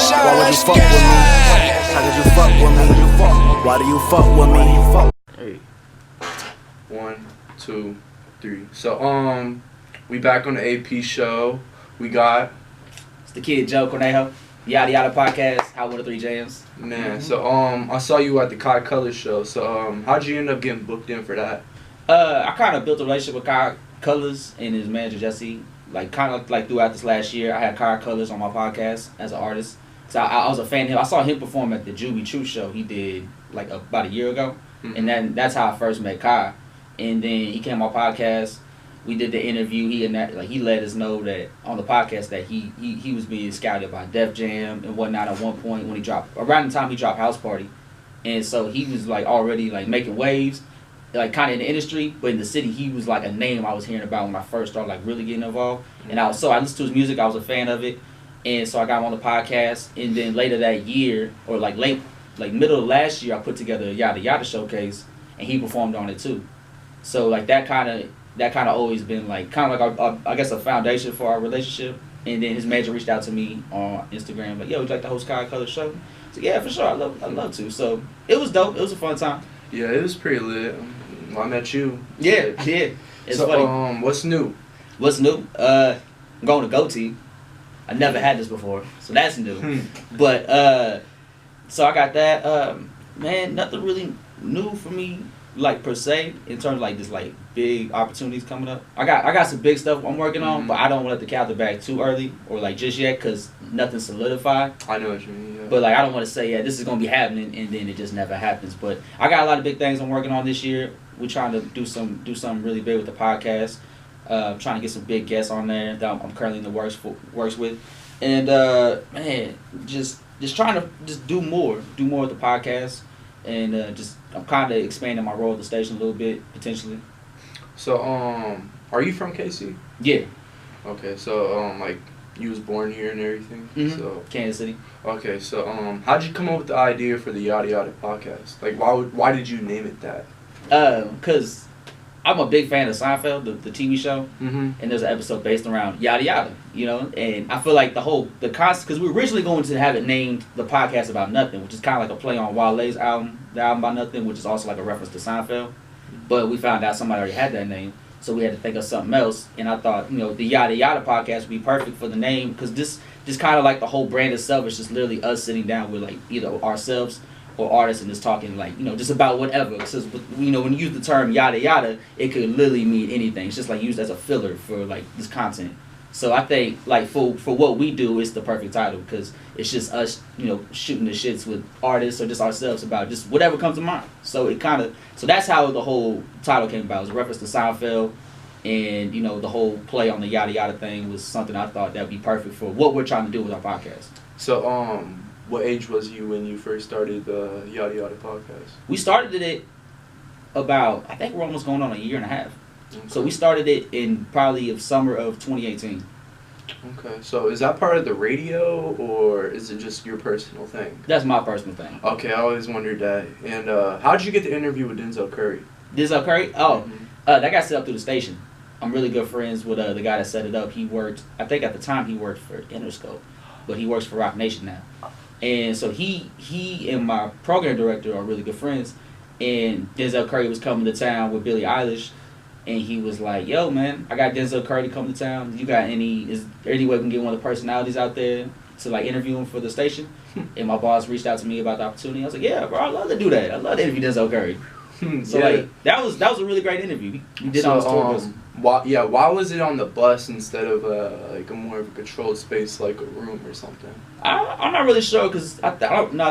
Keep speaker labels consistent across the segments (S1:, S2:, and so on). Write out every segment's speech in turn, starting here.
S1: Why would you fuck with me? How could you fuck with me? Why do you fuck with me?
S2: Hey. 1, 2, 3. So we back on the AP show. We got
S3: It's the kid Joe CORNEJO, Yada Yada Podcast, How 103 Jams.
S2: man. So I saw you at the Kai Colors show. So how'd you end up getting booked in for that?
S3: I kind of built a relationship with Kai Colors and his manager Jesse. Like kind of like throughout this last year, I had Kai Colors on my podcast as an artist. So I was a fan of him. I saw him perform at the Juby True show he did like about a year ago, and that's how I first met Kai. And then he came on my podcast. We did the interview. He let us know that on the podcast that he was being scouted by Def Jam and whatnot at one point when he dropped around the time he dropped House Party, and so he was like already like making waves, like kind of in the industry, but in the city he was like a name I was hearing about when I first started like really getting involved. And I listened to his music. I was a fan of it, and so I got him on the podcast. And then later that year, or like middle of last year, I put together a Yada Yada showcase, and he performed on it too. So like that kind of always been like kind of like I guess a foundation for our relationship. And then his manager reached out to me on Instagram like, yo, would you like to host Kai Colors show? So yeah, for sure, I'd love to. So it was dope. It was a fun time.
S2: Yeah, it was pretty lit. I met you.
S3: Yeah. It's
S2: so,
S3: funny.
S2: What's new?
S3: What's new? I'm going to goatee. I never had this before, so that's new. But so I got that. Man, nothing really new for me, like per se, in terms of like this like big opportunities coming up. I got some big stuff I'm working on, but I don't want to let the cat out the bag too early or like just yet because nothing's solidified.
S2: I know what you mean. Yeah.
S3: But like I don't want to say this is gonna be happening and then it just never happens. But I got a lot of big things I'm working on this year. We're trying to do something really big with the podcast. Trying to get some big guests on there that I'm currently in the works with, and man, just trying to just do more with the podcast, and I'm kind of expanding my role at the station a little bit potentially.
S2: So are you from KC?
S3: Yeah.
S2: Okay, so like you was born here and everything. So
S3: Kansas City.
S2: Okay, so how'd you come up with the idea for the Yada Yada podcast? Like why did you name it that?
S3: Cause I'm a big fan of Seinfeld, the TV show, and there's an episode based around Yada Yada, you know, and I feel like the concept, because we were originally going to have it named The Podcast About Nothing, which is kind of like a play on Wale's album, The Album About Nothing, which is also like a reference to Seinfeld, but we found out somebody already had that name, so we had to think of something else, and I thought, you know, the Yada Yada podcast would be perfect for the name, because this kind of like the whole brand itself is just literally us sitting down with like either ourselves or artists and just talking like, you know, just about whatever. Because, you know, when you use the term yada yada, it could literally mean anything. It's just like used as a filler for like this content. So I think like for what we do, it's the perfect title because it's just us, you know, shooting the shits with artists or just ourselves about just whatever comes to mind. So so that's how the whole title came about. It was a reference to Seinfeld, and you know the whole play on the yada yada thing was something I thought that would be perfect for what we're trying to do with our podcast.
S2: So what age was you when you first started the Yada Yada podcast?
S3: We started it about, I think we're almost going on a year and a half. Okay. So we started it in probably of summer of 2018.
S2: Okay, so is that part of the radio or is it just your personal thing?
S3: That's my personal thing.
S2: Okay, I always wondered that. And how did you get the interview with Denzel Curry?
S3: Denzel Curry? Oh, that got set up through the station. I'm really good friends with the guy that set it up. He worked, I think at the time he worked for Interscope, but he works for Rock Nation now. And so he and my program director are really good friends. And Denzel Curry was coming to town with Billie Eilish. And he was like, yo, man, I got Denzel Curry to come to town. Is there any way we can get one of the personalities out there to like interview him for the station? And my boss reached out to me about the opportunity. I was like, yeah, bro, I'd love to do that. I'd love to interview Denzel Curry. So like that was a really great interview. We did on his tour bus.
S2: Why was it on the bus instead of like a more of a controlled space like a room or something?
S3: I'm not really sure because they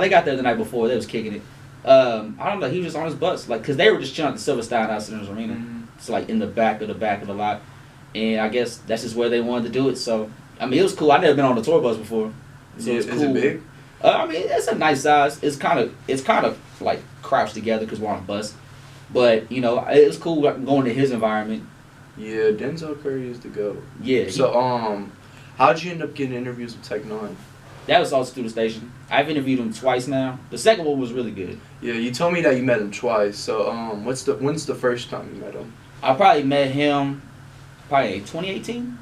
S3: got there the night before. They was kicking it. I don't know. He was just on his bus, like, cause they were just chilling at the Silverstein Outsiders Arena. It's like in the back of the lot, and I guess that's just where they wanted to do it. So I mean, it was cool. I never been on a tour bus before, so it's cool. Is it big? I mean, it's a nice size. It's kind of like crouched together because we're on a bus, but you know, it's cool going to his environment.
S2: Yeah, Denzel Curry is the GOAT.
S3: Yeah.
S2: So how'd you end up getting interviews with Tech Nine?
S3: That was also through the station. I've interviewed him twice now. The second one was really good.
S2: Yeah, you told me that you met him twice. So when's the first time you met him?
S3: I probably met him probably 2018.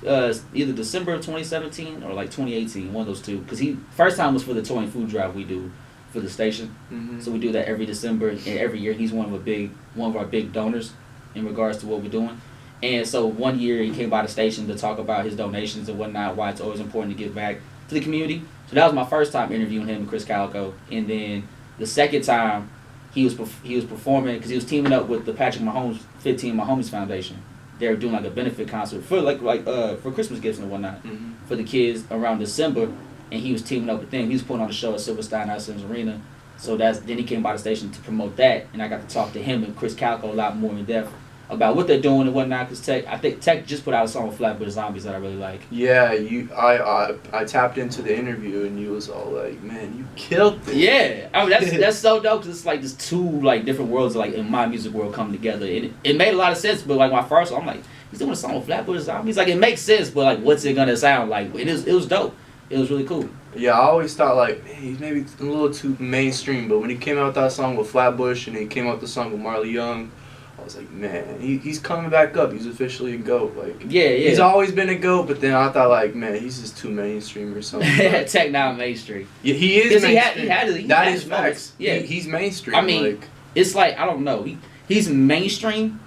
S3: either December of 2017 or like 2018, one of those two. Because he first time was for the toy and food drive we do for the station.
S2: Mm-hmm.
S3: So we do that every December, and every year he's one of our big donors in regards to what we're doing. And so one year he came by the station to talk about his donations and whatnot, why it's always important to give back to the community. So that was my first time interviewing him and Chris Calico. And then the second time he was performing because he was teaming up with the Patrick Mahomes 15 Mahomes Foundation. They were doing like a benefit concert for for Christmas gifts and whatnot for the kids around December, and he was teaming up with them. He was putting on a show at Silverstein Sims Arena. So then he came by the station to promote that, and I got to talk to him and Chris Calico a lot more in depth about what they're doing and whatnot. Because I think Tech just put out a song with Flatbush Zombies that I really like.
S2: Yeah, I tapped into the interview and you was all like, man, you killed it.
S3: Yeah, I mean that's so dope because it's like just two like different worlds like in my music world coming together. It made a lot of sense, but like my first, I'm like, he's doing a song with Flatbush Zombies. Like it makes sense, but like what's it gonna sound like? It was dope. It was really cool.
S2: Yeah, I always thought like, man, he's maybe a little too mainstream, but when he came out with that song with Flatbush and he came out with the song with Marley Young, I was like, man, he's coming back up. He's officially a GOAT. Like,
S3: yeah.
S2: He's always been a GOAT, but then I thought like, man, he's just too mainstream or something.
S3: Tech now mainstream.
S2: Yeah, he is mainstream.
S3: That
S2: is facts. Yeah, he's mainstream.
S3: I mean, it's like I don't know. He's mainstream,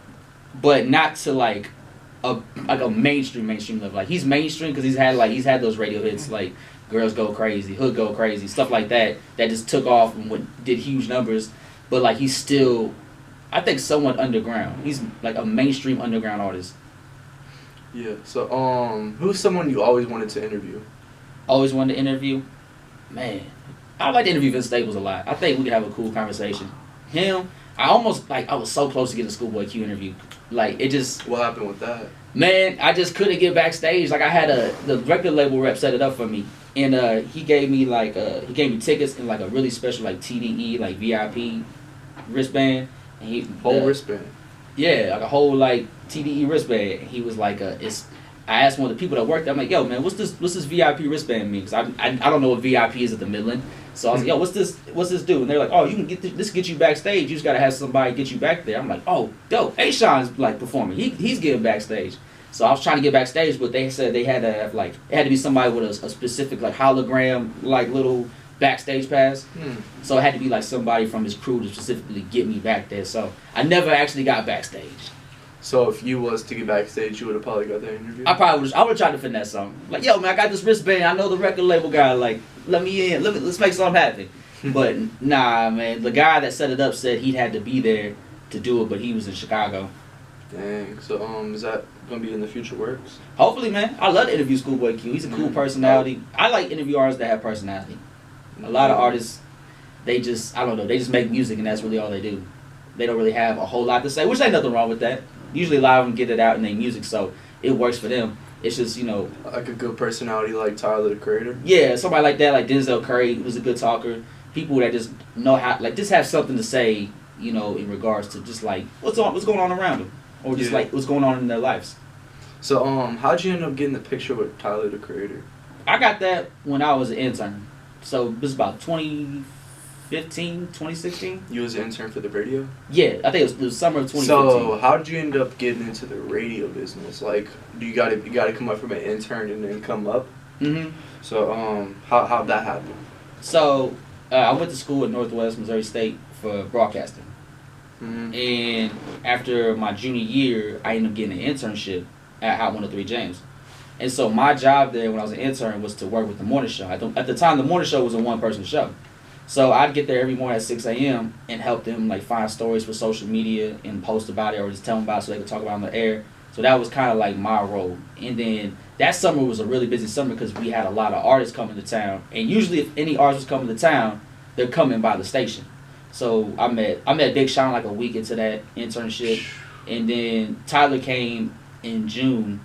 S3: but not to like a mainstream level. Like he's mainstream because he's had those radio hits like Girls Go Crazy, Hood Go Crazy, stuff like that just took off and did huge numbers. But like he's still, I think, somewhat underground. He's like a mainstream underground artist.
S2: Yeah. So who's someone you always wanted to interview?
S3: Always wanted to interview? Man, I like to interview Vince Staples a lot. I think we could have a cool conversation. Him, I was so close to getting a Schoolboy Q interview. Like it just.
S2: What happened with that?
S3: Man, I just couldn't get backstage. Like I had the record label rep set it up for me, and he gave me tickets and like a really special like TDE like VIP wristband. And
S2: whole wristband.
S3: Yeah, like a whole like TDE wristband. He was like I asked one of the people that worked there, I'm like, yo man, what's this VIP wristband mean? Because I don't know what VIP is at the Midland. So I was like, yo, what's this do? And they're like, oh, you can this get you backstage. You just gotta have somebody get you back there. I'm like, oh, dope. A-Sean's like performing. He's getting backstage. So I was trying to get backstage, but they said they had to have like it had to be somebody with a specific like hologram like little backstage pass. So it had to be like somebody from his crew to specifically get me back there. So I never actually got backstage.
S2: So if you was to get backstage, you would have probably got that interview?
S3: I would have tried to finesse something. Like, yo, man, I got this wristband. I know the record label guy. Like, let me in. Let's make something happen. But, nah, man. The guy that set it up said he had to be there to do it, but he was in Chicago.
S2: Dang. So, is that going to be in the future works?
S3: Hopefully, man. I love to interview Schoolboy Q. He's a cool personality. I like interview artists that have personality. A lot of artists, they just make music and that's really all they do. They don't really have a whole lot to say, which ain't nothing wrong with that. Usually a lot of them get it out in their music, so it works for them. It's just,
S2: like a good personality like Tyler, the Creator?
S3: Yeah, somebody like that, like Denzel Curry, who's a good talker. People that just know how, like, just have something to say, in regards to just, like, what's going on around them. Or just, like, what's going on in their lives.
S2: So, how'd you end up getting the picture with Tyler, the Creator?
S3: I got that when I was an intern. So, this was about 2015, 2016.
S2: You was an intern for the radio?
S3: Yeah, I think it was summer of 2015.
S2: So how did you end up getting into the radio business? Like, you gotta come up from an intern and then come up?
S3: Mm-hmm.
S2: So how'd that happen?
S3: So I went to school at Northwest Missouri State for broadcasting. Mm-hmm. And after my junior year, I ended up getting an internship at Hot 103 James. And so my job there when I was an intern was to work with the morning show. At the time, the morning show was a one-person show. So I'd get there every morning at 6 a.m. and help them like find stories for social media and post about it or just tell them about it so they could talk about it on the air. So that was kind of like my role. And then that summer was a really busy summer because we had a lot of artists coming to town. And usually if any artist was coming to town, they're coming by the station. So I met Big Sean like a week into that internship. And then Tyler came in June.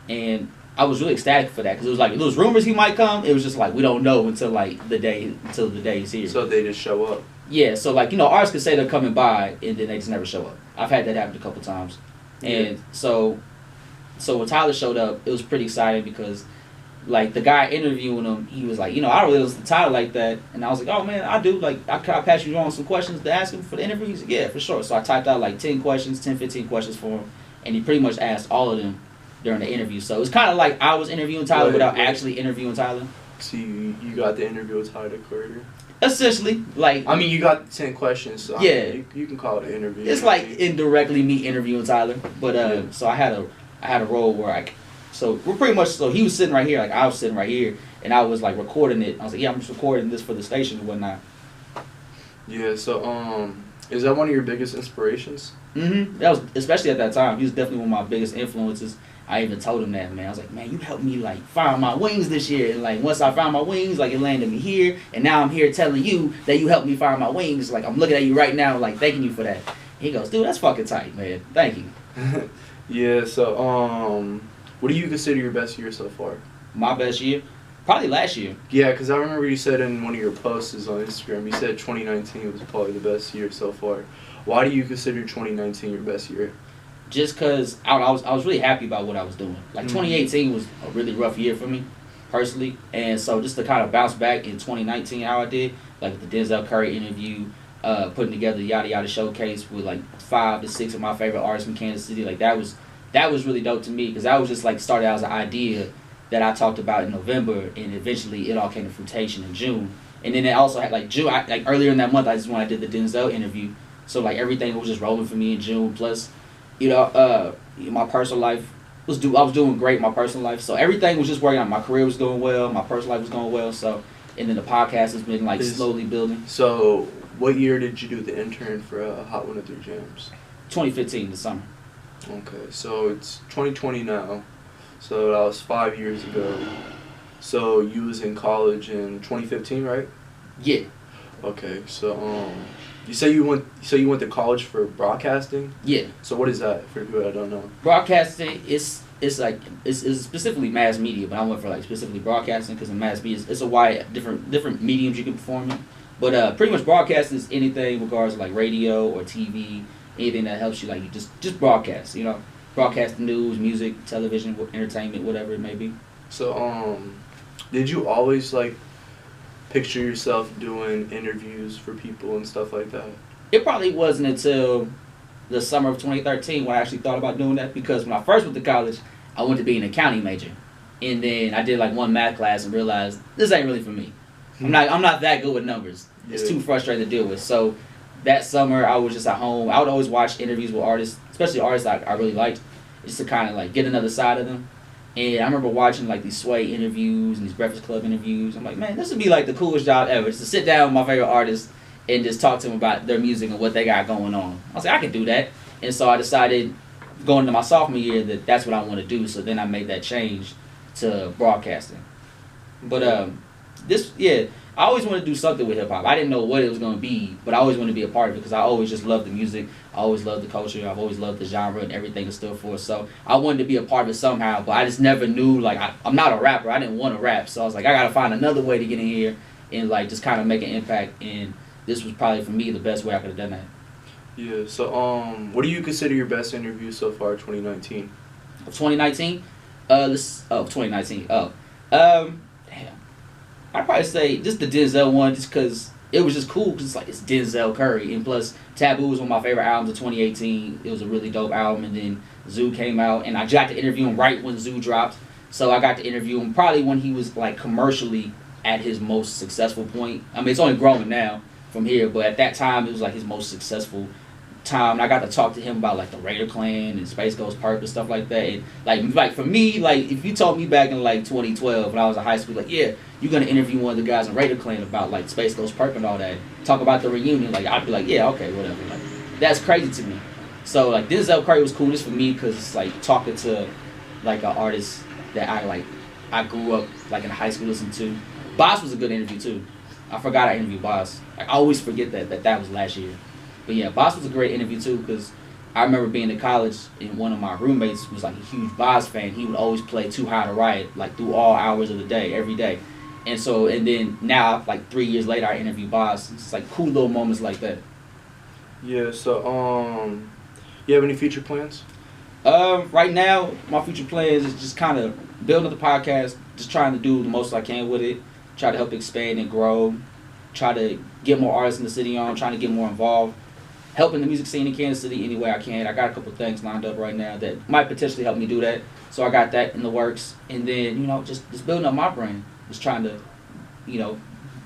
S3: And I was really ecstatic for that because it was like, there was rumors he might come. It was just like, we don't know until the day he's here.
S2: So they just show up?
S3: Yeah, so like, artists could say they're coming by and then they just never show up. I've had that happen a couple times. And so when Tyler showed up, it was pretty exciting because like the guy interviewing him, he was like, I don't really listen to Tyler like that. And I was like, oh man, I do. Like, I pass you on some questions to ask him for the interview? He's like, yeah, for sure. So I typed out like 10, 15 questions for him. And he pretty much asked all of them during the interview. So it's kind of like I was interviewing Tyler without actually interviewing Tyler.
S2: So you got the interview with Tyler, Carter?
S3: Essentially, like...
S2: I mean, you got 10 questions, so
S3: yeah.
S2: I mean, you can call it an interview.
S3: It's like indirectly me interviewing Tyler. But, so I had a role where so we're pretty much, so he was sitting right here, like I was sitting right here, and I was like recording it. I was like, yeah, I'm just recording this for the station and whatnot.
S2: Yeah, so, is that one of your biggest inspirations?
S3: Mm-hmm. That was, especially at that time, he was definitely one of my biggest influences. I even told him that, man. I was like, man, you helped me like find my wings this year. And like once I found my wings, like it landed me here. And now I'm here telling you that you helped me find my wings. Like I'm looking at you right now, like thanking you for that. He goes, dude, that's fucking tight, man. Thank you.
S2: Yeah, so what do you consider your best year so far?
S3: My best year? Probably last year.
S2: Yeah, because I remember you said in one of your posts on Instagram, you said 2019 was probably the best year so far. Why do you consider 2019 your best year?
S3: Just because I was really happy about what I was doing. Like 2018 was a really rough year for me, personally. And so just to kind of bounce back in 2019 how I did, like the Denzel Curry interview, putting together the Yada Yada Showcase with like 5 to 6 of my favorite artists from Kansas City. Like that was really dope to me because that was just like started out as an idea that I talked about in November, and eventually it all came to fruition in June. And then it also had like June, like earlier in that month, I did the Denzel interview. So like everything was just rolling for me in June. Plus, you know, my personal life I was doing great in my personal life. So everything was just working out. My career was going well. My personal life was going well. So, and then the podcast has been like slowly building.
S2: So what year did you do the intern for Hot 103 Jams?
S3: 2015, the summer.
S2: Okay, so it's 2020 now. So that was 5 years ago. So you was in college in 2015, right?
S3: Yeah.
S2: Okay, so you say you went to college for broadcasting?
S3: Yeah.
S2: So what is that for people that don't know?
S3: Broadcasting it's specifically mass media, but I went for like specifically broadcasting because in mass media it's a wide different mediums you can perform in. But pretty much broadcasting is anything in regards to like radio or TV, anything that helps you like you just broadcast, you know. Broadcast the news, music, television, entertainment, whatever it may be.
S2: So did you always like picture yourself doing interviews for people and stuff like that?
S3: It probably wasn't until the summer of 2013 when I actually thought about doing that, because when I first went to college, I wanted to be an accounting major. And then I did like one math class and realized this ain't really for me. I'm not that good with numbers. It's too frustrating to deal with. So that summer I was just at home. I would always watch interviews with artists, especially artists I really liked, just to kind of like get another side of them. And I remember watching like these Sway interviews and these Breakfast Club interviews. I'm like, man, this would be like the coolest job ever, just to sit down with my favorite artists and just talk to them about their music and what they got going on. I was like, I can do that. And so I decided going into my sophomore year that that's what I want to do. So then I made that change to broadcasting. But I always wanted to do something with hip hop. I didn't know what it was going to be, but I always wanted to be a part of it because I always just loved the music. I always loved the culture. I've always loved the genre and everything it stood for. So I wanted to be a part of it somehow, but I just never knew, like, I'm not a rapper. I didn't want to rap. So I was like, I got to find another way to get in here and, like, just kind of make an impact. And this was probably, for me, the best way I could have done that.
S2: Yeah, so what do you consider your best interview so far 2019?
S3: Of 2019? 2019. Damn. I'd probably say just the Denzel one, just because it was just cool, because it's Denzel Curry. And plus, Taboo was one of my favorite albums of 2018. It was a really dope album. And then Zoo came out, and I got to interview him right when Zoo dropped. So I got to interview him probably when he was, like, commercially at his most successful point. I mean, it's only growing now from here, but at that time, it was, like, his most successful time. And I got to talk to him about, like, the Raider Clan and Space Ghost Purp and stuff like that. And, like for me, like, if you told me back in, like, 2012 when I was in high school, like, yeah, you're going to interview one of the guys in Raider Clan about, like, Space Ghost Purp and all that, talk about the reunion, like, I'd be like, yeah, okay, whatever. Like, that's crazy to me. So, like, Denzel Curry was cool just for me because it's, like, talking to, like, an artist that I grew up, like, in high school listening to. Boss was a good interview, too. I forgot I interviewed Boss. I always forget that was last year. But, yeah, Boss was a great interview, too, because I remember being in college and one of my roommates was, like, a huge Boss fan. He would always play Too High to Riot, like, through all hours of the day, every day. And so, and then now, like 3 years later, I interview Boss. It's like cool little moments like that.
S2: Yeah, so, you have any future plans?
S3: Right now, my future plans is just kind of building up the podcast, just trying to do the most I can with it, try to help expand and grow, try to get more artists in the city on, trying to get more involved. helping the music scene in Kansas City any way I can. I got a couple things lined up right now that might potentially help me do that. So I got that in the works. And then, you know, just building up my brand. Just trying to, you know,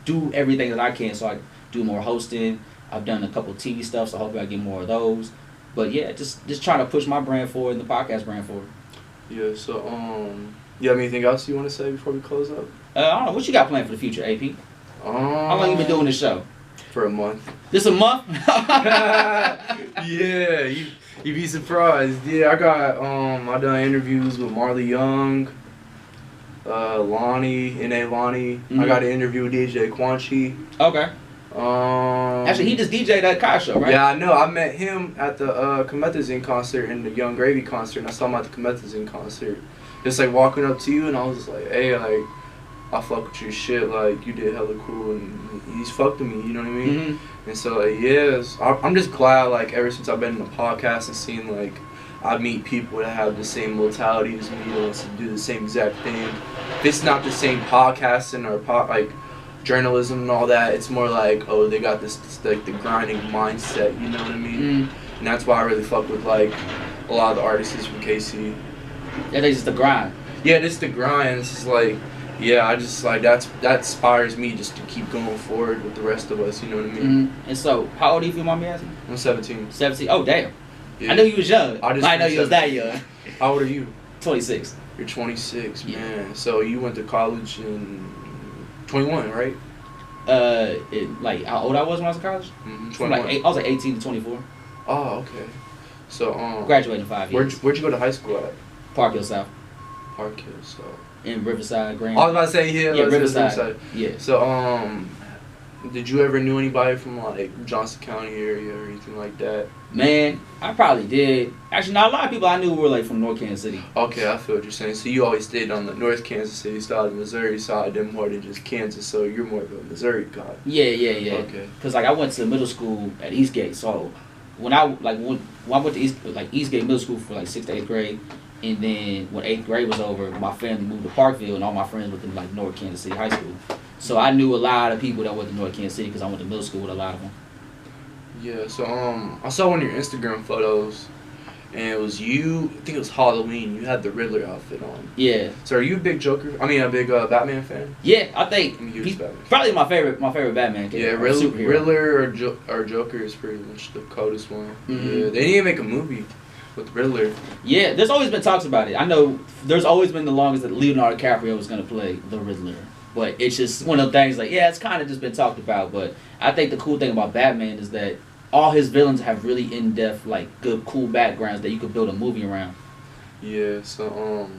S3: do everything that I can. So I do more hosting. I've done a couple of TV stuff, so hopefully I get more of those. But yeah, just trying to push my brand forward and the podcast brand forward.
S2: Yeah, so, you have anything else you want to say before we close up?
S3: I don't know. What you got planned for the future, AP? How long you been doing this show?
S2: For a month.
S3: This a month?
S2: Yeah, you'd be surprised. Yeah, I done interviews with Marley Young, Lonnie, N.A. Lonnie.
S3: Mm-hmm.
S2: I got an interview with DJ Quanchi.
S3: Okay. Actually, he just DJ'd that Kai show, right?
S2: Yeah, I know. I met him at the Comethazine concert and the Young Gravy concert, and I saw him at the Comethazine concert. Just like walking up to you, and I was just like, hey, like, I fuck with your shit, like, you did hella cool, and he's fucked with me, you know what I mean?
S3: Mm-hmm.
S2: And so, like, yes, I'm just glad, like, ever since I've been in the podcast and seen, like, I meet people that have the same mentality as me, that wants to do the same exact thing. If it's not the same podcasting or, like, journalism and all that, it's more like, oh, they got this like, the grinding mindset, you know what I mean? And that's why I really fuck with, like, a lot of the artists from KC.
S3: Yeah, they just the grind.
S2: Yeah, this the grind. It's just like, yeah, I just like that inspires me just to keep going forward with the rest of us. You know what I mean?
S3: Mm-hmm. And so, how old are you, if you mind me asking?
S2: I'm 17.
S3: 17. Oh, damn.
S2: Yeah.
S3: I knew you was young. I
S2: just
S3: know you was that young.
S2: How old are you?
S3: 26.
S2: You're 26,
S3: Yeah.
S2: man. So you went to college in 21, right?
S3: Like how old I was when I was in college?
S2: Mm-hmm.
S3: From like I was like 18 to 24.
S2: Oh, okay. So
S3: Graduated in 5 years.
S2: Where'd you go to high school at?
S3: Park Hill South.
S2: Park Hill, so.
S3: In Riverside, Grand.
S2: I was about to say
S3: Yeah, Riverside. Yeah.
S2: So did you ever knew anybody from like Johnson County area or anything like that?
S3: Man, I probably did. Actually, not a lot of people I knew were like from North Kansas City.
S2: Okay, I feel what you're saying. So you always stayed on the North Kansas City side, the Missouri side, then more than just Kansas. So you're more of a Missouri guy.
S3: Yeah.
S2: Okay.
S3: Cause like I went to middle school at Eastgate, so when I went to Eastgate Middle School for like 6th to 8th grade, and then when 8th grade was over, my family moved to Parkville, and all my friends went to like North Kansas City High School. So I knew a lot of people that went to North Kansas City because I went to middle school with a lot of them.
S2: Yeah. So I saw one of your Instagram photos, and it was you. I think it was Halloween. You had the Riddler outfit on.
S3: Yeah.
S2: So are you a big Joker? I mean, a big Batman fan?
S3: Yeah, I think
S2: I'm a huge Batman fan.
S3: probably my favorite Batman character.
S2: Yeah, Riddler or Joker is pretty much the coldest one.
S3: Mm-hmm.
S2: Yeah, they didn't even make a movie with Riddler.
S3: Yeah, there's always been talks about it. I know there's always been the longest that Leonardo DiCaprio was going to play the Riddler. But it's just one of the things like, yeah, it's kind of just been talked about. But I think the cool thing about Batman is that all his villains have really in-depth, like, good, cool backgrounds that you could build a movie around.
S2: Yeah, so,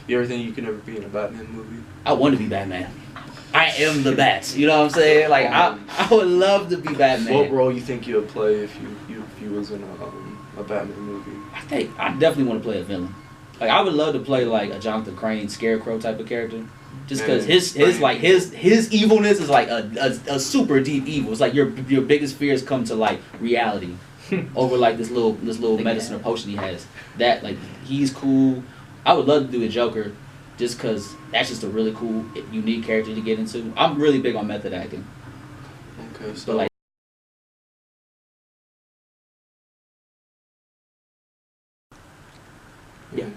S2: you ever think you could ever be in a Batman movie?
S3: I want to be Batman. I am the Bat. You know what I'm saying? Like, I would love to be Batman.
S2: What role you think you would play if you was in a Batman movie?
S3: I definitely want to play a villain. Like, I would love to play, like, a Jonathan Crane Scarecrow type of character. Just because his evilness is like a super deep evil. It's like your biggest fears come to like reality over like this little medicine or potion he has. That like he's cool. I would love to do the Joker, just because that's just a really cool, unique character to get into. I'm really big on method acting.
S2: Okay, so
S3: But like. Yeah.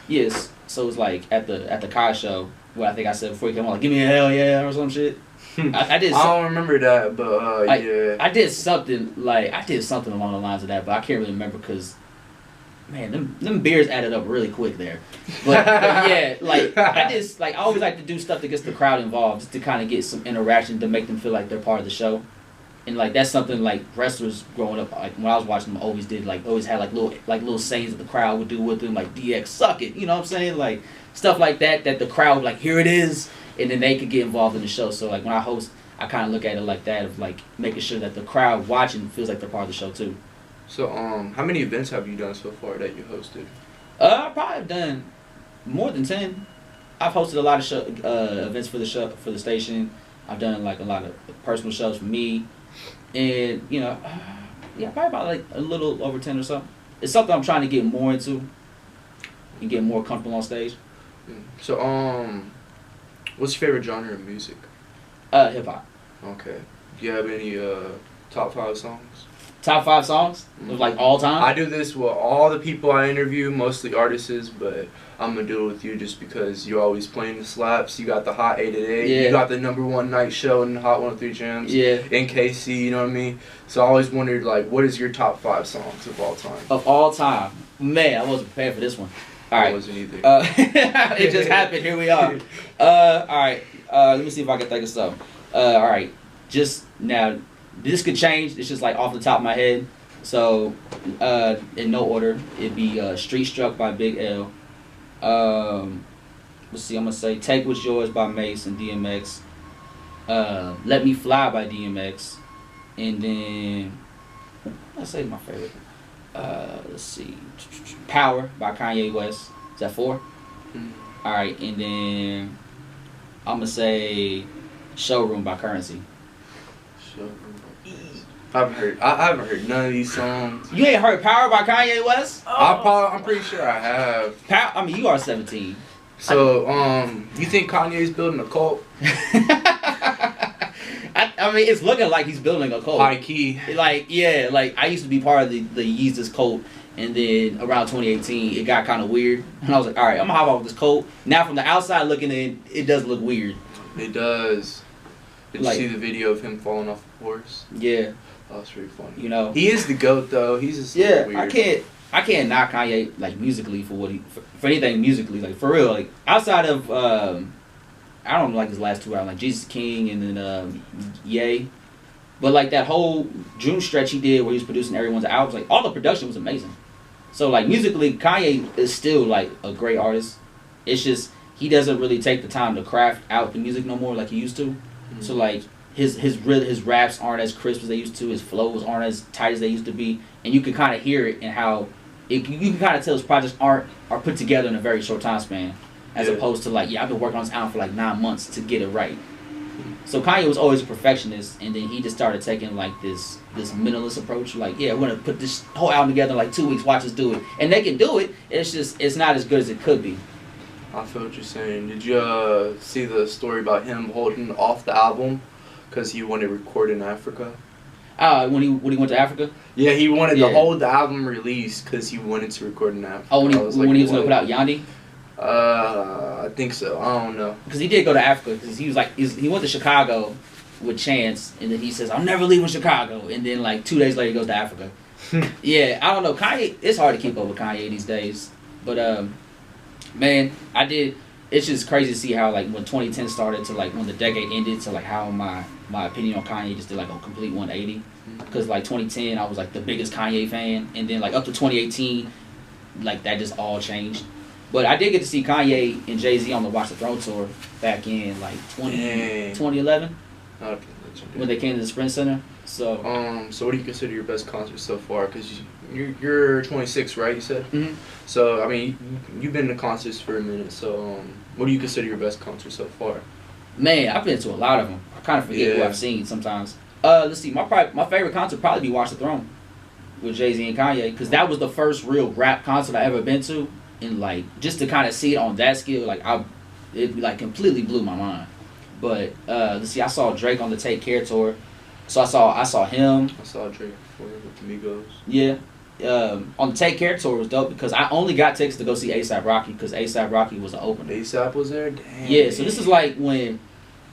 S3: Yes. So it's like at the Kai show. What I think I said before he came on, like, give me a hell yeah or some shit. I did.
S2: I don't remember that, but yeah.
S3: I did something along the lines of that, but I can't really remember because, man, them beers added up really quick there. But yeah, like I always like to do stuff that gets the crowd involved, just to kind of get some interaction to make them feel like they're part of the show. And like that's something like wrestlers growing up, like when I was watching them, always had little sayings that the crowd would do with them, like DX suck it, you know what I'm saying, like stuff like that the crowd would like, here it is, and then they could get involved in the show. So like when I host, I kind of look at it like that, of like making sure that the crowd watching feels like they're part of the show too.
S2: So how many events have you done so far that you hosted?
S3: I probably have done more than 10. I've hosted a lot of events for the station. I've done like a lot of personal shows for me. And, you know, yeah, probably about like a little over 10 or something. It's something I'm trying to get more into and get more comfortable on stage.
S2: So, what's your favorite genre of music?
S3: Hip hop.
S2: Okay. Do you have any top 5 songs?
S3: Top 5 songs of like all time.
S2: I do this with all the people I interview, mostly artists, but I'm gonna do it with you just because you're always playing the slaps. You got the Hot 888.
S3: Yeah.
S2: You got the #1 night show in Hot 103 Jams.
S3: Yeah.
S2: In KC, you know what I mean? So I always wondered, like, what is your top 5 songs of all time?
S3: Of all time. Man, I wasn't prepared for this one. All right.
S2: I wasn't either.
S3: It just happened. Here we are. All right. Let me see if I can think of something. All right. Just now, this could change. It's just like off the top of my head. So, in no order, it'd be Street Struck by Big L. Let's see, I'm going to say Take What's Yours by Mace and DMX. Let Me Fly by DMX. And then, let's say my favorite. Let's see. Power by Kanye West. Is that 4?
S2: Mm-hmm.
S3: Alright, and then I'm going to say Showroom by Currency.
S2: I haven't heard none of these songs.
S3: You ain't heard Power by Kanye West?
S2: I'm pretty sure I have.
S3: I mean, you are 17.
S2: So, you think Kanye's building a cult?
S3: I mean, it's looking like he's building a cult.
S2: High key.
S3: Like, yeah, like I used to be part of the Yeezus cult, and then around 2018, it got kind of weird. And I was like, all right, I'm gonna hop off this cult. Now, from the outside looking in, it does look weird.
S2: It does. Did you
S3: Like-
S2: see the video of him falling off the horse?
S3: Yeah,
S2: That was pretty funny.
S3: you know.
S2: He is the GOAT, though. He's just
S3: Yeah,
S2: weird.
S3: I can't knock Kanye like musically for what for anything musically, like for real, like outside of I don't like his last 2 albums, like Jesus King and then Yay, but like that whole June stretch he did where he was producing everyone's albums, like all the production was amazing. So like musically, Kanye is still like a great artist. It's just he doesn't really take the time to craft out the music no more like he used to.
S2: Mm-hmm.
S3: So like his raps aren't as crisp as they used to. His flows aren't as tight as they used to be, and you can kind of hear it in how you can kind of tell his projects are put together in a very short time span, as opposed to like I've been working on this album for like 9 months to get it right. So Kanye was always a perfectionist, and then he just started taking like this minimalist approach. Like, yeah, we're gonna put this whole album together in like 2 weeks. Watch us do it, and they can do it. It's just it's not as good as it could be.
S2: I feel what you're saying. Did you see the story about him holding off the album because he wanted to record in Africa?
S3: When he went to Africa.
S2: Yeah, he wanted
S3: Yeah.
S2: to hold the album release because he wanted to record in Africa.
S3: Oh, when he
S2: I
S3: was
S2: like,
S3: gonna put
S2: what?
S3: out Yandi.
S2: I think so. I don't know.
S3: Because he did go to Africa. Because he was like he went to Chicago with Chance, and then he says I'm never leaving Chicago, and then like 2 days later he goes to Africa. Yeah, I don't know. Kanye, it's hard to keep up with Kanye these days. But man, it's just crazy to see how like when 2010 started to like when the decade ended to like how my opinion on Kanye just did like a complete 180. Because like 2010 I was like the biggest Kanye fan, and then like up to 2018 like that just all changed. But I did get to see Kanye and Jay-Z on the Watch the Throne tour back in like 2011
S2: Okay,
S3: when they came to the Sprint Center. So
S2: so what do you consider your best concert so far? Because you're 26, right? You said.
S3: mhm.
S2: So I mean, you've been to concerts for a minute. So what do you consider your best concert so far?
S3: Man, I've been to a lot of them. I kind of forget who
S2: Yeah.
S3: I've seen sometimes. Let's see. My favorite concert would probably be Watch the Throne with Jay-Z and Kanye, because that was the first real rap concert I ever been to, and like just to kind of see it on that scale, like it like completely blew my mind. But let's see. I saw Drake on the Take Care tour, so I saw him.
S2: I saw Drake before with Migos.
S3: Yeah. On the Take Care tour was dope because I only got tickets to go see A$AP Rocky because A$AP Rocky was an opener.
S2: A$AP was there. Damn.
S3: Yeah, so this is like when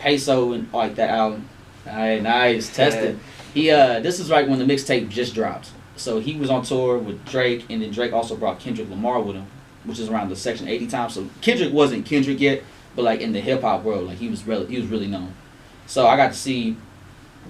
S3: Peso and like that album. Alright, nice, tested. He this is like when the mixtape just dropped. So he was on tour with Drake, and then Drake also brought Kendrick Lamar with him, which is around the Section 80 time. So Kendrick wasn't Kendrick yet, but like in the hip hop world, like he was really known. So I got to see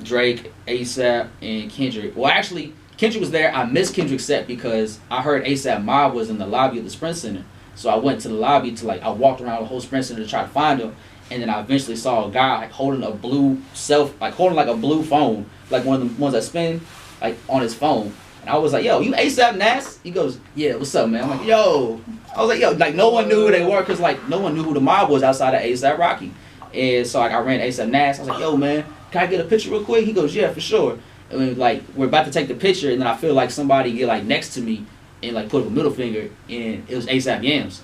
S3: Drake, A$AP, and Kendrick. Well, actually, Kendrick was there. I missed Kendrick's set because I heard A$AP Mob was in the lobby of the Sprint Center. So I went to the lobby to I walked around the whole Sprint Center to try to find him. And then I eventually saw a guy like holding a blue holding like a blue phone, like one of the ones that spin, like on his phone. And I was like, "Yo, you A$AP Nas?" He goes, "Yeah, what's up, man?" I'm like, "Yo," I was like, "Yo," like no one knew who they were because like no one knew who the mob was outside of A$AP Rocky. And so like I ran A$AP Nas. I was like, "Yo, man, can I get a picture real quick?" He goes, "Yeah, for sure." And then, like we're about to take the picture, and then I feel like somebody get like next to me and like put up a middle finger, and it was A$AP Yams.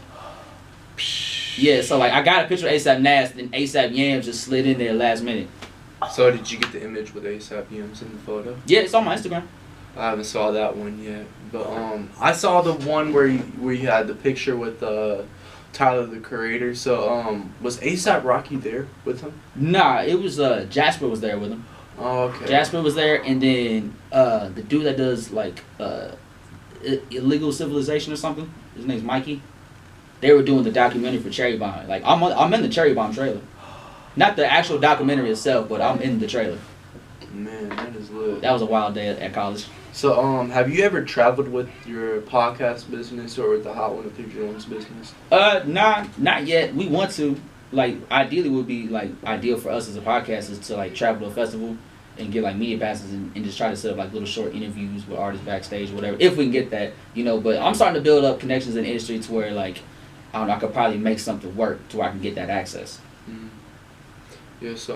S3: Yeah, so like I got a picture of A$AP Nas, and A$AP Yams just slid in there last minute.
S2: So did you get the image with A$AP Yams in the photo?
S3: Yeah, it's on my Instagram.
S2: I haven't saw that one yet, but I saw the one where you had the picture with Tyler the Creator. So was ASAP Rocky there with him?
S3: Nah, it was Jasper was there with him.
S2: Oh, okay.
S3: Jasper was there, and then the dude that does like illegal civilization or something. His name's Mikey. They were doing the documentary for Cherry Bomb. Like I'm in the Cherry Bomb trailer, not the actual documentary itself, but I'm in the trailer.
S2: Man, that is lit.
S3: That was a wild day at college.
S2: So have you ever traveled with your podcast business or with the Hot 103 Jones business?
S3: Nah, not yet. We want to. Like, ideally would be like ideal for us as a podcast is to like travel to a festival and get like media passes and just try to set up like little short interviews with artists backstage or whatever, if we can get that, you know. But I'm starting to build up connections in the industry to where like I don't know, I could probably make something work to where I can get that access.
S2: Mm-hmm. Yeah. So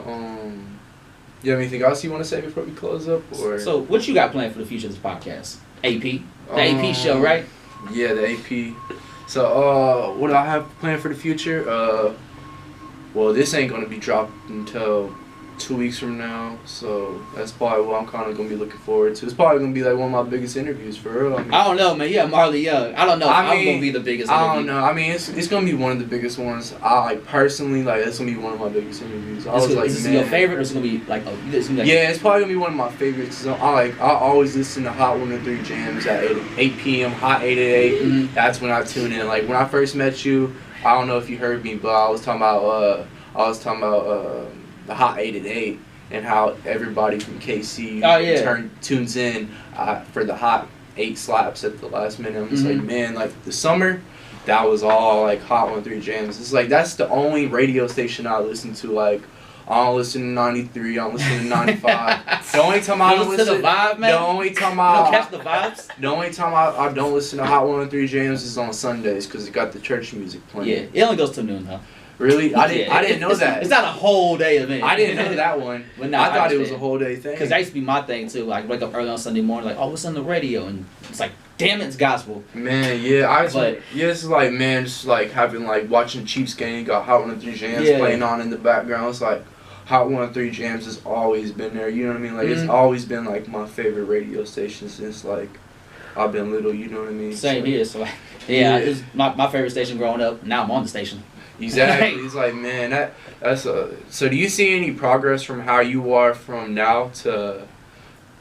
S2: you have anything else you want to say before we close up? Or
S3: so what you got planned for the future of this podcast? AP, the AP show, right?
S2: Yeah, the AP. So what do I have planned for the future? Well, this ain't gonna be dropped until 2 weeks from now, so that's probably what I'm kind of gonna be looking forward to. It's probably gonna be like one of my biggest interviews for real.
S3: I don't know, man. Yeah, Marley Young. I don't know. I'm gonna be the biggest.
S2: I don't know. I mean, it's gonna be one of the biggest ones. I like personally like it's gonna be one of my biggest interviews. I was like,
S3: is this your favorite, or is it gonna be like?
S2: Yeah, it's probably gonna be one of my favorites. I always listen to Hot 103 Jams at 8 p.m. Hot 8 at 8.
S3: Mm-hmm.
S2: That's when I tune in. Like when I first met you, I don't know if you heard me, but I was talking about the Hot 8 at 8 and how everybody from KC tunes in for the Hot 8 slaps at the last minute. I'm just like, man, like the summer, that was all like Hot 103 Jams. It's like that's the only radio station I listen to. Like I don't listen to 93, I don't listen to 95. The only time I don't listen
S3: to the vibe, man.
S2: The only time I
S3: don't catch the vibes.
S2: The only time I don't listen to Hot 103 Jams is on Sundays because it got the church music playing.
S3: Yeah, it only goes till noon, huh?
S2: Really? I didn't know that.
S3: It's not a whole day event.
S2: I didn't know that one.
S3: But no,
S2: I thought it was a whole day thing.
S3: Because that used to be my thing too. Like wake up early on Sunday morning, like, oh, what's on the radio? And it's like, damn, it's gospel.
S2: Man, yeah, it's like, man, just like having like watching Chiefs game, got Hot 103 Jams playing on in the background. It's like Hot 103 Jams has always been there. You know what I mean? Like it's always been like my favorite radio station since like I've been little. You know what I mean?
S3: Same here. So like, it's my favorite station growing up. Now I'm on the station.
S2: Exactly. It's like, man, that's a. So do you see any progress from how you are from now to,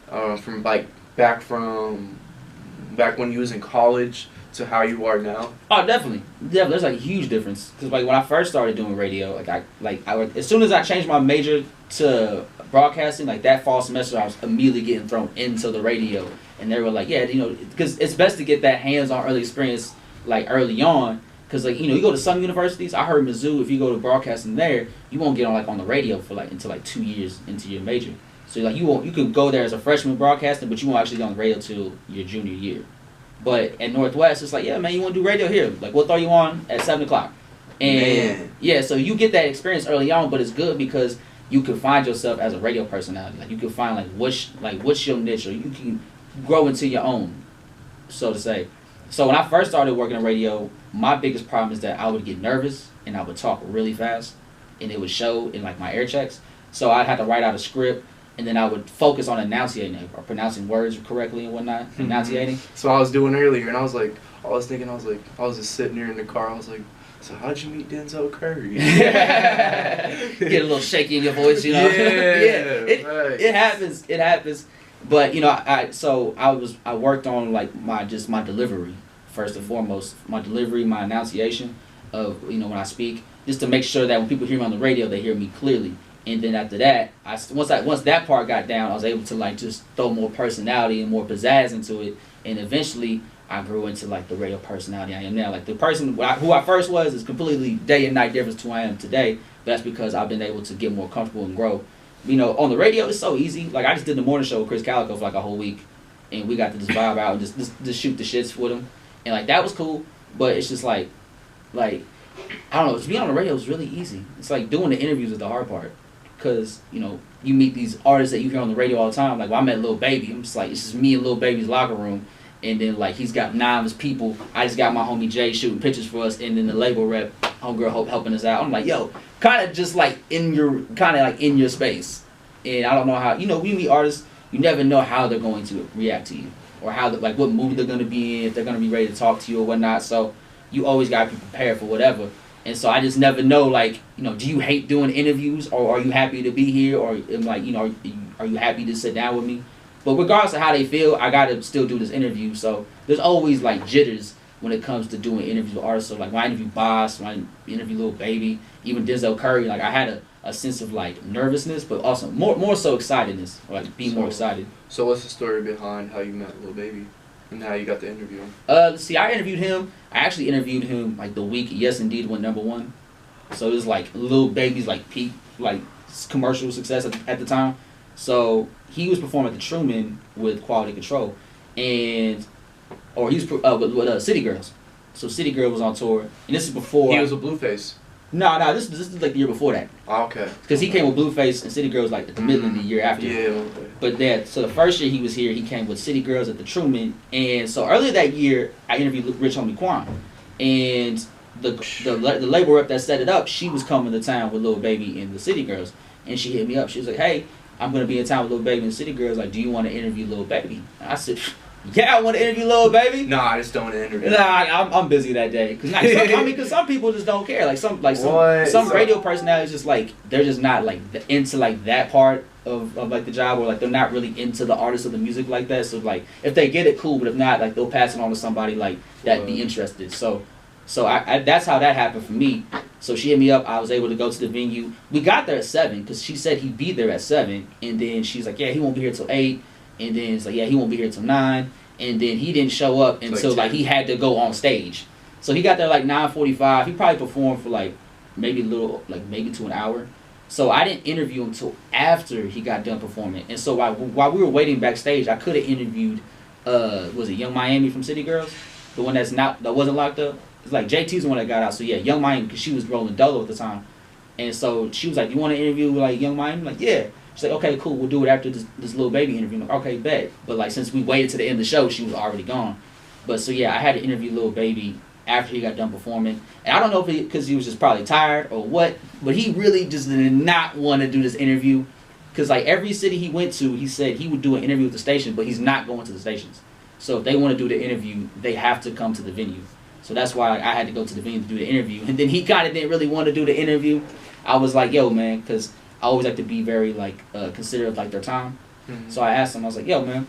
S2: from like back when you was in college to how you are now?
S3: Oh, definitely. There's like a huge difference. Cause like when I first started doing radio, as soon as I changed my major to broadcasting, like that fall semester, I was immediately getting thrown into the radio, and they were like, yeah, you know, because it's best to get that hands-on early experience like early on. Because, like, you know, you go to some universities, I heard Mizzou, if you go to broadcasting there, you won't get on the radio for, like, until, like, 2 years into your major. So, like, you can go there as a freshman broadcasting, but you won't actually get on the radio till your junior year. But at Northwest, it's like, yeah, man, you want to do radio here. Like, we'll throw you on at 7 o'clock. And, yeah, so you get that experience early on, but it's good because you can find yourself as a radio personality. Like, you can find, what's your niche, or you can grow into your own, so to say. So when I first started working on radio, my biggest problem is that I would get nervous and I would talk really fast, and it would show in like my air checks. So I'd have to write out a script, and then I would focus on enunciating or pronouncing words correctly and whatnot. Enunciating.
S2: So I was doing earlier, and I was just sitting there in the car. I was like, so how'd you meet Denzel Curry?
S3: Get a little shaky in your voice, you know. It happens. It happens. But you know, I worked on like my delivery first and foremost, my delivery, my enunciation of, you know, when I speak, just to make sure that when people hear me on the radio, they hear me clearly. And then after that, once that part got down, I was able to like just throw more personality and more pizzazz into it, and eventually I grew into like the radio personality I am now. Like the person who I first was is completely day and night difference to who I am today. But that's because I've been able to get more comfortable and grow. You know, on the radio, it's so easy. Like, I just did the morning show with Chris Calico for, like, a whole week. And we got to just vibe out and just shoot the shits with him. And, like, that was cool. But it's just, like, I don't know. To be on the radio is really easy. It's like doing the interviews is the hard part. Because, you know, you meet these artists that you hear on the radio all the time. Like, when I met Lil Baby, I'm just like, it's just me and Lil Baby's locker room. And then, like, he's got 9 of his people. I just got my homie Jay shooting pictures for us. And then the label rep, homegirl helping us out. I'm like, yo, kind of just, like, in your space. And I don't know how, you know, we meet artists you never know how they're going to react to you, or how like what mood they're going to be in, if they're going to be ready to talk to you or whatnot. So you always got to be prepared for whatever. And so I just never know, like, you know, do you hate doing interviews, or are you happy to be here, or like, you know, are you happy to sit down with me? But regardless of how they feel, I gotta still do this interview. So there's always like jitters when it comes to doing interviews with artists. So like when I interview Boss, when I interview Lil Baby, even Denzel Curry, like I had a sense of like nervousness, but also more so excitedness, or like being more excited.
S2: So what's the story behind how you met Lil Baby and how you got the interview?
S3: See, I interviewed him. I actually interviewed him like the week Yes Indeed went #1. So it was like Lil Baby's like peak like commercial success at the time. So he was performing at the Truman with Quality Control, or he was with City Girls. So City Girl was on tour, and this is before
S2: he was with Blueface.
S3: No, this is like the year before that.
S2: Oh, okay.
S3: Because he came with Blueface and City Girls like at the middle of the year after.
S2: Yeah. Okay.
S3: But so the first year he was here, he came with City Girls at the Truman, and so earlier that year I interviewed Rich Homie Quan, and the label rep that set it up, she was coming to town with Lil Baby and the City Girls, and she hit me up. She was like, "Hey, I'm gonna be in town with Lil Baby and the City Girls. Like, do you want to interview Lil Baby?" And I said, "Yeah, I want to interview Lil Baby."
S2: Nah, I just don't want to interview.
S3: Nah, I'm busy that day. Cause some people just don't care. Like some radio personalities just like they're just not like into like that part of like the job, or like they're not really into the artist or the music like that. So like if they get it, cool. But if not, like they'll pass it on to somebody like that be interested. So I that's how that happened for me. So she hit me up. I was able to go to the venue. We got there at 7 because she said he'd be there at 7, and then she's like, "Yeah, he won't be here till 8." And then it's like, "Yeah, he won't be here till 9." And then he didn't show up until like he had to go on stage. So he got there like 9:45. He probably performed for like maybe to an hour. So I didn't interview him until after he got done performing. And so while we were waiting backstage, I could have interviewed was it Young Miami from City Girls, the one that wasn't locked up. It's like JT's the one that got out. So yeah, Young Miami, because she was rolling Dolo at the time. And so she was like, "You want to interview like Young Miami?" I'm like, "Yeah." She's like, "Okay, cool. We'll do it after this Lil Baby interview." I'm like, "Okay, bet." But like since we waited to the end of the show, she was already gone. But so yeah, I had to interview Lil Baby after he got done performing. And I don't know if because he was just probably tired or what, but he really just did not want to do this interview. Because like every city he went to, he said he would do an interview with the station, but he's not going to the stations. So if they want to do the interview, they have to come to the venue. So that's why I had to go to the venue to do the interview. And then he kind of didn't really want to do the interview. I was like, "Yo, man," because I always like to be very like considerate of like their time. Mm-hmm. So I asked him, I was like, "Yo, man,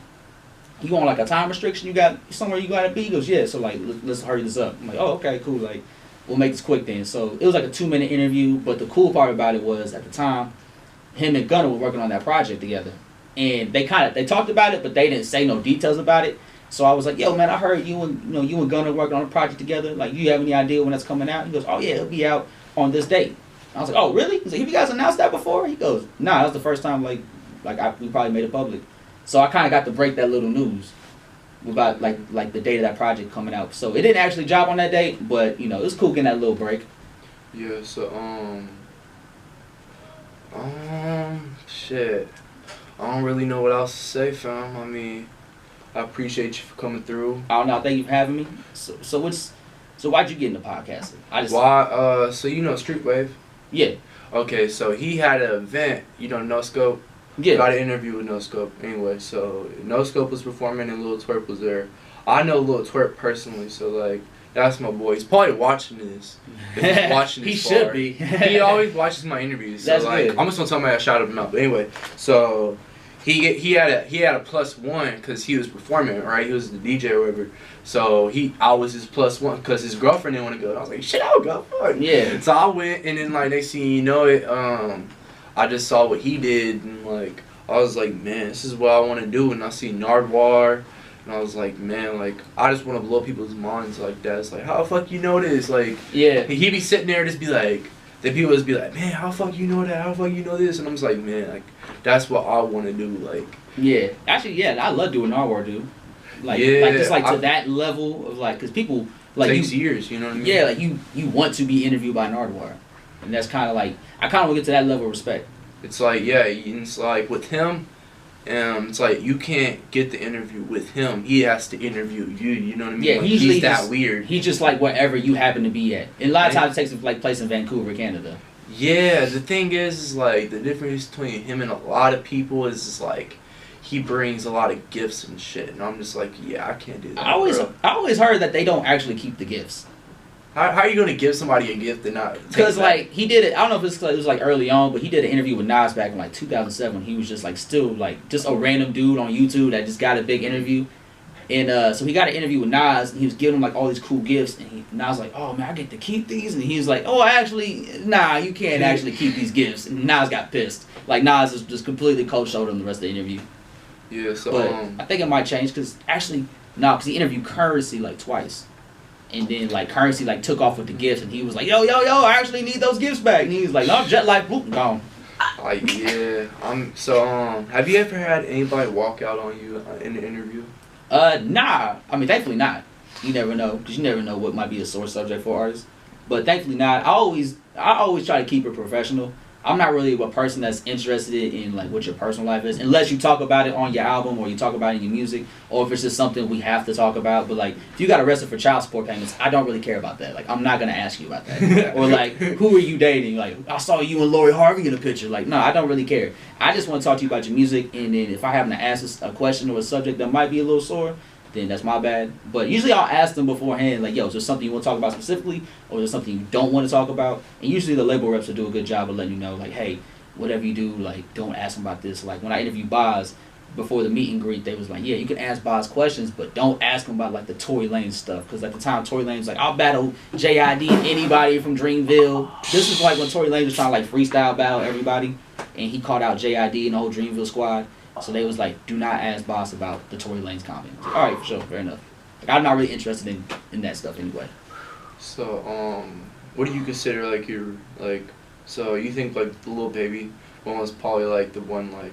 S3: you want like a time restriction? You got somewhere you gotta be?" He goes, "Yeah." So like, let's hurry this up. I'm like, "Oh, okay, cool. Like, we'll make this quick then." So it was like a 2-minute interview. But the cool part about it was at the time, him and Gunna were working on that project together, and they talked about it, but they didn't say no details about it. So I was like, "Yo, man, I heard you and Gunna working on a project together. Like, you have any idea when that's coming out?" He goes, "Oh yeah, it'll be out on this date." I was like, "Oh really?" He's like, "Have you guys announced that before?" He goes, "Nah, that was the first time we probably made it public." So I kind of got to break that little news about like the date of that project coming out. So it didn't actually drop on that date, but it was cool getting that little break.
S2: Yeah. So shit. I don't really know what else to say, fam. I mean, I appreciate you for coming through.
S3: Oh no, thank you for having me. So why'd you get into podcasting?
S2: So you know Street Wave?
S3: Yeah.
S2: Okay, so he had an event, No Scope.
S3: Yeah.
S2: Got an interview with No Scope. Anyway, so No Scope was performing and Lil Twerk was there. I know Lil Twerk personally, so like that's my boy. He's probably watching this. If he's watching this,
S3: he should be.
S2: He always watches my interviews. So
S3: that's
S2: like,
S3: good.
S2: I'm just gonna tell him I shouted him out. But anyway, so. He had a +1 because he was performing, right? He was the DJ or whatever. So I was his +1 because his girlfriend didn't want to go. And I was like, "Shit, I'll go for it."
S3: Yeah.
S2: So I went, and then like next thing you know it, I just saw what he did, and like I was like, "Man, this is what I want to do." And I see Nardwar, and I was like, "Man, like I just want to blow people's minds like that." It's like, how the fuck you know this? Like,
S3: yeah.
S2: He be sitting there and just be like. Then people just be like, "Man, how the fuck you know that? How the fuck you know this?" And I'm just like, "Man, like, that's what I want to do." Like,
S3: yeah, actually, yeah, I love doing Nardwar, dude. Like,
S2: yeah,
S3: like just like to that level of like, because people like
S2: takes years, you know what I mean?
S3: Yeah, like you want to be interviewed by Nardwar, and that's kind of like I kind of want to get to that level of respect.
S2: It's like it's like with him. It's like you can't get the interview with him. He has to interview you. You know what I mean?
S3: Yeah,
S2: like,
S3: he's
S2: that weird.
S3: He's just like wherever you happen to be at. And a lot of times it takes like place in Vancouver, Canada.
S2: Yeah, the thing is like the difference between him and a lot of people is like he brings a lot of gifts and shit, and I'm just like, yeah, I can't do that.
S3: I always heard that they don't actually keep the gifts.
S2: How are you gonna give somebody a gift and not?
S3: Because like he did it. I don't know if it was like early on, but he did an interview with Nas back in like 2007. He was just like still like just a random dude on YouTube that just got a big interview. And so he got an interview with Nas, and he was giving him like all these cool gifts, and Nas was like, "Oh man, I get to keep these," and he was like, "Oh, actually, nah, you can't actually keep these gifts." And Nas got pissed. Like Nas just completely cold-shouldered him the rest of the interview.
S2: Yeah, so
S3: but I think it might change because actually, no, because he interviewed Currency like twice, and then like Currency like took off with the gifts, and he was like, "Yo, I actually need those gifts back," and he was like, "No, jet life, boop, gone."
S2: Like yeah, have you ever had anybody walk out on you in the interview?
S3: Nah. I mean, thankfully not. You never know, because you never know what might be a sore subject for artists. But thankfully not. I always try to keep it professional. I'm not really a person that's interested in like what your personal life is, unless you talk about it on your album or you talk about it in your music, or if it's just something we have to talk about. But like, if you got arrested for child support payments, I don't really care about that. Like, I'm not gonna ask you about that. Or like, who are you dating? Like, I saw you and Lori Harvey in a picture. Like, no, I don't really care. I just want to talk to you about your music, and then if I happen to ask a question or a subject that might be a little sore, then that's my bad. But usually I'll ask them beforehand, like, yo, is there something you want to talk about specifically, or is there something you don't want to talk about? And usually the label reps will do a good job of letting you know, like, hey, whatever you do, like, don't ask them about this. Like, when I interviewed Boz before the meet and greet, they was like, yeah, you can ask Boz questions, but don't ask him about, like, the Tory Lanez stuff. Because at the time, Tory Lanez was like, I'll battle J.I.D. anybody from Dreamville. This is like when Tory Lanez was trying to, like, freestyle battle everybody, and he called out J.I.D. and the whole Dreamville squad. So they was like, do not ask Boss about the Tory Lanez comment. Like, all right, for sure, fair enough. Like, I'm not really interested in that stuff anyway.
S2: So, what do you consider like your like? So you think like the Lil Baby one was probably like the one like?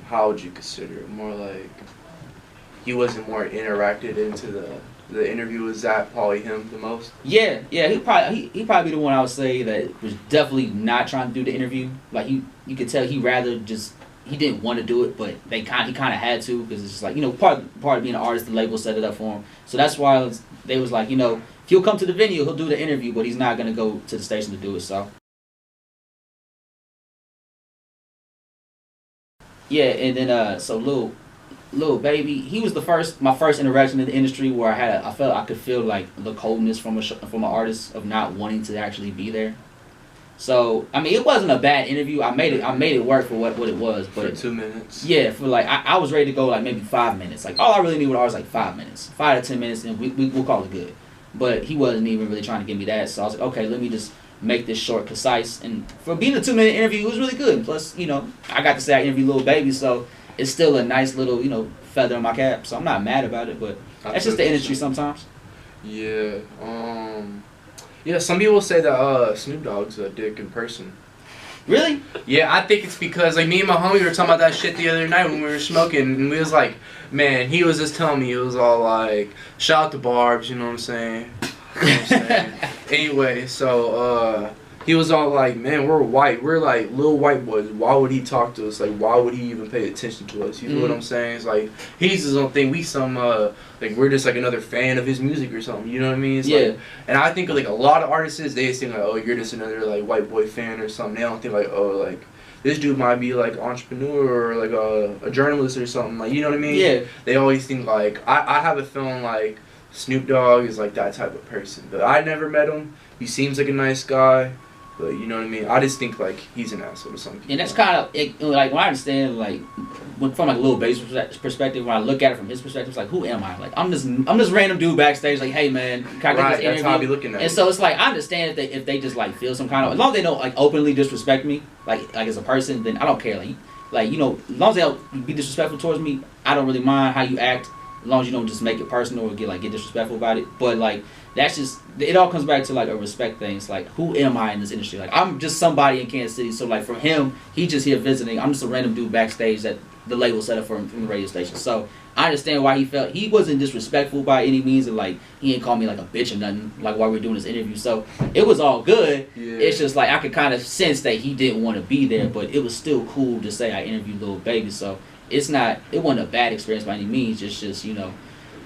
S2: How would you consider it? More like he wasn't more interacted into the interview. Was that probably him the most?
S3: Yeah, he probably be the one I would say that was definitely not trying to do the interview. Like you could tell he rather just. He didn't want to do it, but he kind of had to, because it's just like, you know, part of being an artist, the label set it up for him. So that's why they was like, you know, if he'll come to the venue, he'll do the interview, but he's not gonna go to the station to do it. So yeah, and then so Lil Baby, he was my first interaction in the industry where I felt I could feel like the coldness from an artist of not wanting to actually be there. So I mean, it wasn't a bad interview. I made it work for what it was. But
S2: for 2 minutes.
S3: Yeah, for like I was ready to go like maybe 5 minutes. Like all I really needed was like 5 minutes, 5 to 10 minutes, and we'll call it good. But he wasn't even really trying to give me that. So I was like, okay, let me just make this short, concise. And for being a 2-minute interview, it was really good. Plus, you know, I got to say I interviewed Lil Baby, so it's still a nice little, you know, feather in my cap. So I'm not mad about it. But that's just the industry sometimes.
S2: Yeah. Yeah, some people say that Snoop Dogg's a dick in person.
S3: Really?
S2: Yeah, I think it's because like me and my homie were talking about that shit the other night when we were smoking, and we was like, man, he was just telling me, it was all like, shout out to Barbs, you know what I'm saying? You know what I'm saying? Anyway, so he was all like, man, we're white, we're like little white boys. Why would he talk to us? Like, why would he even pay attention to us? You know what I'm saying? It's like he's his own thing. We some like we're just like another fan of his music or something. You know what I mean? It's
S3: yeah.
S2: Like, and I think like a lot of artists, they just think like, oh, you're just another like white boy fan or something. They don't think like, oh, like this dude might be like entrepreneur or like a journalist or something. Like, you know what I mean?
S3: Yeah.
S2: They always think like I have a feeling like Snoop Dogg is like that type of person, but I never met him. He seems like a nice guy. But you know what I mean? I just think like he's an asshole or something.
S3: And that's kind of like when I understand like from like Lil Baby's perspective, when I look at it from his perspective, it's like, who am I? Like I'm this random dude backstage. Like, hey man, can I get this interview?
S2: That's how I be looking at it.
S3: And so it's like I understand if they just like feel some kind of, as long as they don't like openly disrespect me, like as a person, then I don't care. Like you know, as long as they don't be disrespectful towards me, I don't really mind how you act. As long as you don't just make it personal or get disrespectful about it. But like that's just, it all comes back to like a respect thing. It's like, who am I in this industry? Like I'm just somebody in Kansas City. So like for him, he just here visiting. I'm just a random dude backstage that the label set up for him from the radio station. So I understand why he felt he wasn't disrespectful by any means, and like he ain't call me like a bitch or nothing like while we were doing this interview. So it was all good. Yeah. It's just like I could kind of sense that he didn't want to be there, but it was still cool to say I interviewed Lil Baby. So it wasn't a bad experience by any means. It's just, you know,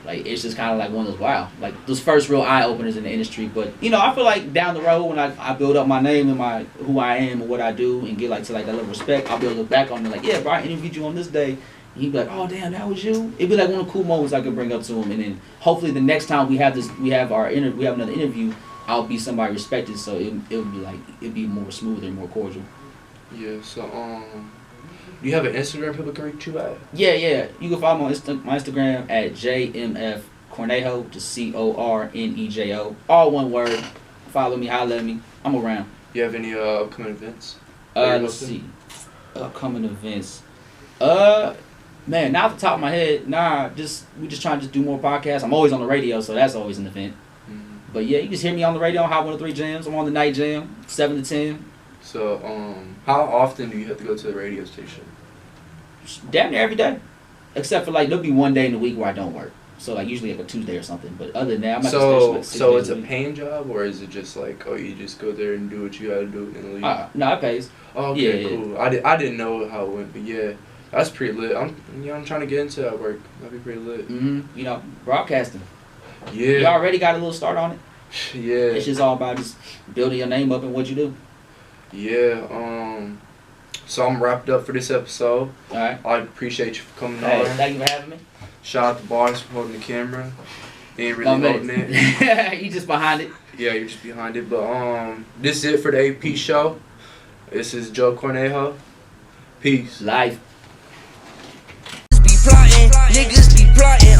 S3: Like it's just kind of like one of those like those first real eye openers in the industry. But you know, I feel like down the road when I build up my name and my who I am and what I do and get like to like that level of respect, I'll be able to look back on it like, yeah, bro, I interviewed you on this day. And he'd be like, oh damn, that was you. It'd be like one of the cool moments I could bring up to him, and then hopefully the next time we have another interview, I'll be somebody respected, so it'd be more smoother and more cordial.
S2: Yeah. So do you have an Instagram people can reach you at?
S3: Yeah. You can follow me on my Instagram at JMFCornejo, just CORNEJO, all one word. Follow me, holla at me. I'm around.
S2: You have any upcoming events?
S3: Let's see. Upcoming events. Man, not off the top of my head. We just trying to do more podcasts. I'm always on the radio, so that's always an event.
S2: Mm-hmm.
S3: But yeah, you just hear me on the radio on Hot 103 Jams. I'm on the night jam, 7 to 10.
S2: So, how often do you have to go to the radio station?
S3: Damn near every day. Except for like, there'll be one day in the week where I don't work. So like usually like a Tuesday or something. But other than that, I'm at the station like 6
S2: So
S3: days
S2: it's
S3: a
S2: a
S3: week.
S2: paying job, or is it just like, oh, you just go there and do what you gotta do and leave?
S3: No, it pays.
S2: Oh, okay,
S3: Yeah.
S2: cool. I didn't know how it went, but yeah, that's pretty lit. I'm trying to get into that work. That'd be pretty lit.
S3: You know, broadcasting.
S2: Yeah.
S3: You already got a little start on it.
S2: Yeah.
S3: It's just all about just building your name up and what you do.
S2: Yeah. So I'm wrapped up for this episode.
S3: All right.
S2: I appreciate you for coming
S3: Hey,
S2: on.
S3: thank you for having me.
S2: Shout out to Bars for holding the camera. He ain't
S3: No,
S2: really holding it.
S3: You just behind it.
S2: Yeah, you're just behind it. But this is it for the AP show. This is Joe Cornejo. Peace.
S3: Life.
S1: Be plotting, niggas be plotting.